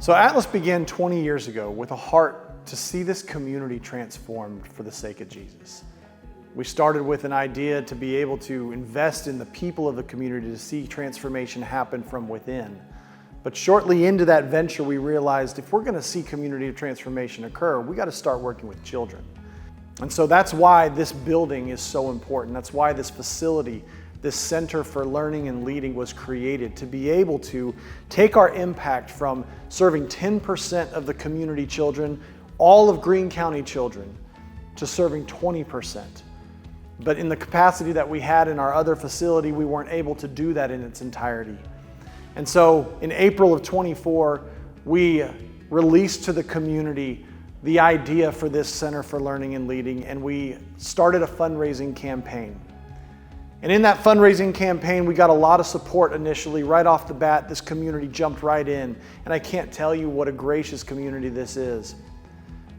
So Atlas began 20 years ago with a heart to see this community transformed for the sake of Jesus. We started with an idea to be able to invest in the people of the community to see transformation happen from within. But shortly into that venture, we realized if we're going to see community transformation occur, we got to start working with children. And so that's why this building is so important. That's why this facility, this Center for Learning and Leading, was created to be able to take our impact from serving 10% of the community children, all of Greene County children, to serving 20%. But in the capacity that we had in our other facility, we weren't able to do that in its entirety. And so in April of 24, we released to the community the idea for this Center for Learning and Leading, and we started a fundraising campaign. And in that fundraising campaign, we got a lot of support initially. Right off the bat, this community jumped right in. And I can't tell you what a gracious community this is.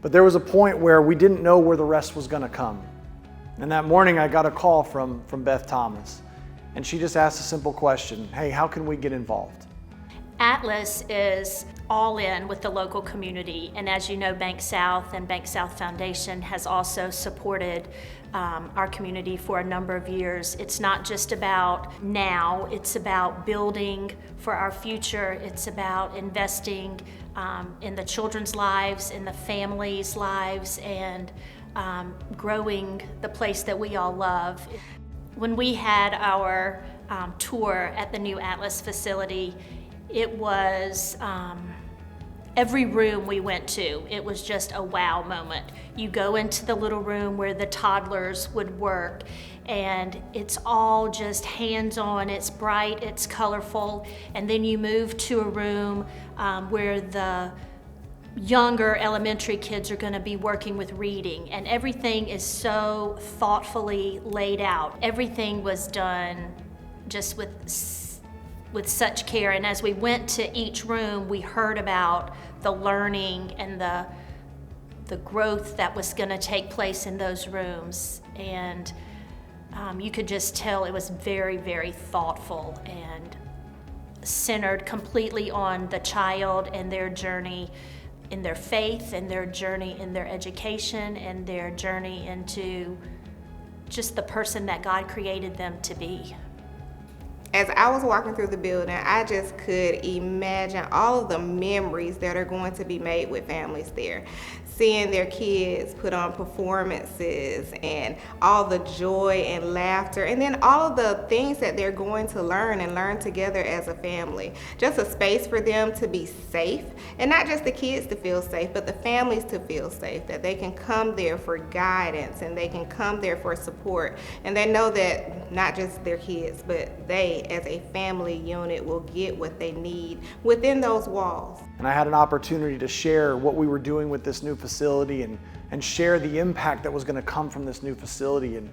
But there was a point where we didn't know where the rest was going to come. And that morning, I got a call from Beth Thomas. And she just asked a simple question: hey, how can we get involved? Atlas is all in with the local community, and as you know, BankSouth and BankSouth Foundation has also supported our community for a number of years. It's not just about now, it's about building for our future. It's about investing in the children's lives, in the families' lives, and growing the place that we all love. When we had our tour at the new Atlas facility, it was every room we went to, it was just a wow moment. You go into the little room where the toddlers would work, and it's all just hands-on, it's bright, it's colorful, and then you move to a room where the younger elementary kids are going to be working with reading, and everything is so thoughtfully laid out. Everything was done just with such care, and as we went to each room, we heard about the learning and the growth that was going to take place in those rooms, and you could just tell it was very, very thoughtful and centered completely on the child and their journey in their faith, and their journey in their education, and their journey into just the person that God created them to be. As I was walking through the building, I just could imagine all of the memories that are going to be made with families there. Seeing their kids put on performances, and all the joy and laughter, and then all of the things that they're going to learn and learn together as a family. Just a space for them to be safe, and not just the kids to feel safe, but the families to feel safe, that they can come there for guidance and they can come there for support, and they know that not just their kids, but they as a family unit will get what they need within those walls. And I had an opportunity to share what we were doing with this new facility and share the impact that was going to come from this new facility. And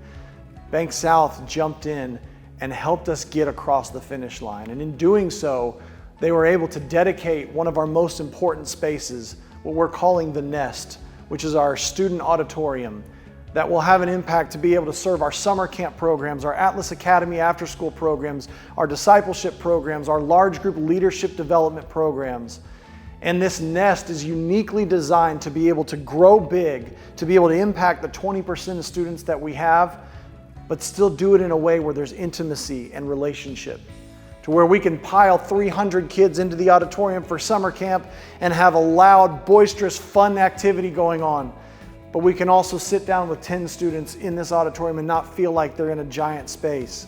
BankSouth jumped in and helped us get across the finish line. And in doing so, they were able to dedicate one of our most important spaces, what we're calling the Nest, which is our student auditorium, that will have an impact to be able to serve our summer camp programs, our Atlas Academy after-school programs, our discipleship programs, our large group leadership development programs. And this Nest is uniquely designed to be able to grow big, to be able to impact the 20% of students that we have, but still do it in a way where there's intimacy and relationship, to where we can pile 300 kids into the auditorium for summer camp and have a loud, boisterous, fun activity going on. But we can also sit down with 10 students in this auditorium and not feel like they're in a giant space.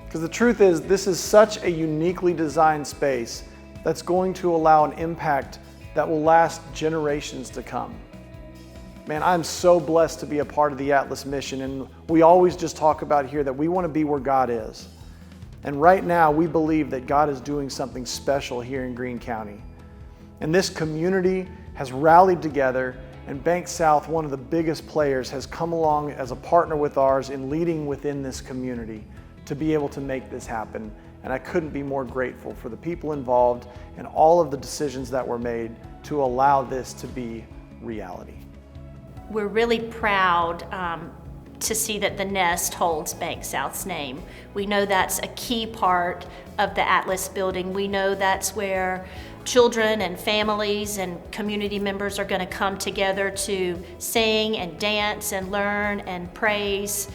Because the truth is, this is such a uniquely designed space that's going to allow an impact that will last generations to come. Man, I'm so blessed to be a part of the Atlas mission, and we always just talk about here that we want to be where God is. And right now, we believe that God is doing something special here in Greene County. And this community has rallied together, and BankSouth, one of the biggest players, has come along as a partner with ours in leading within this community to be able to make this happen. And I couldn't be more grateful for the people involved and all of the decisions that were made to allow this to be reality. We're really proud to see that the Nest holds BankSouth's name. We know that's a key part of the Atlas building. We know that's where children and families and community members are going to come together to sing and dance and learn and praise.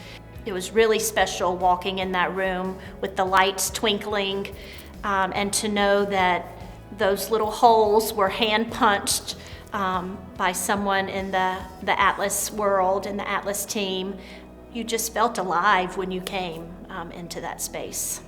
It was really special walking in that room with the lights twinkling, and to know that those little holes were hand punched by someone in the Atlas world, in the Atlas team. You just felt alive when you came into that space.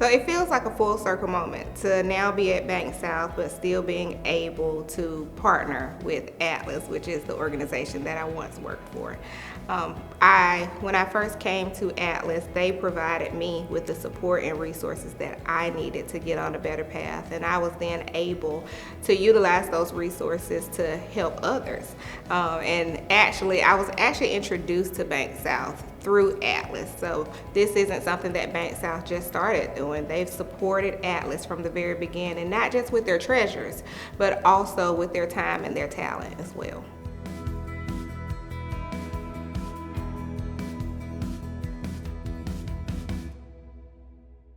So it feels like a full circle moment to now be at BankSouth, but still being able to partner with Atlas, which is the organization that I once worked for. When I first came to Atlas, they provided me with the support and resources that I needed to get on a better path, and I was then able to utilize those resources to help others. And actually, I was introduced to BankSouth through Atlas. So this isn't something that BankSouth just started doing. They've supported Atlas from the very beginning, not just with their treasures, but also with their time and their talent as well.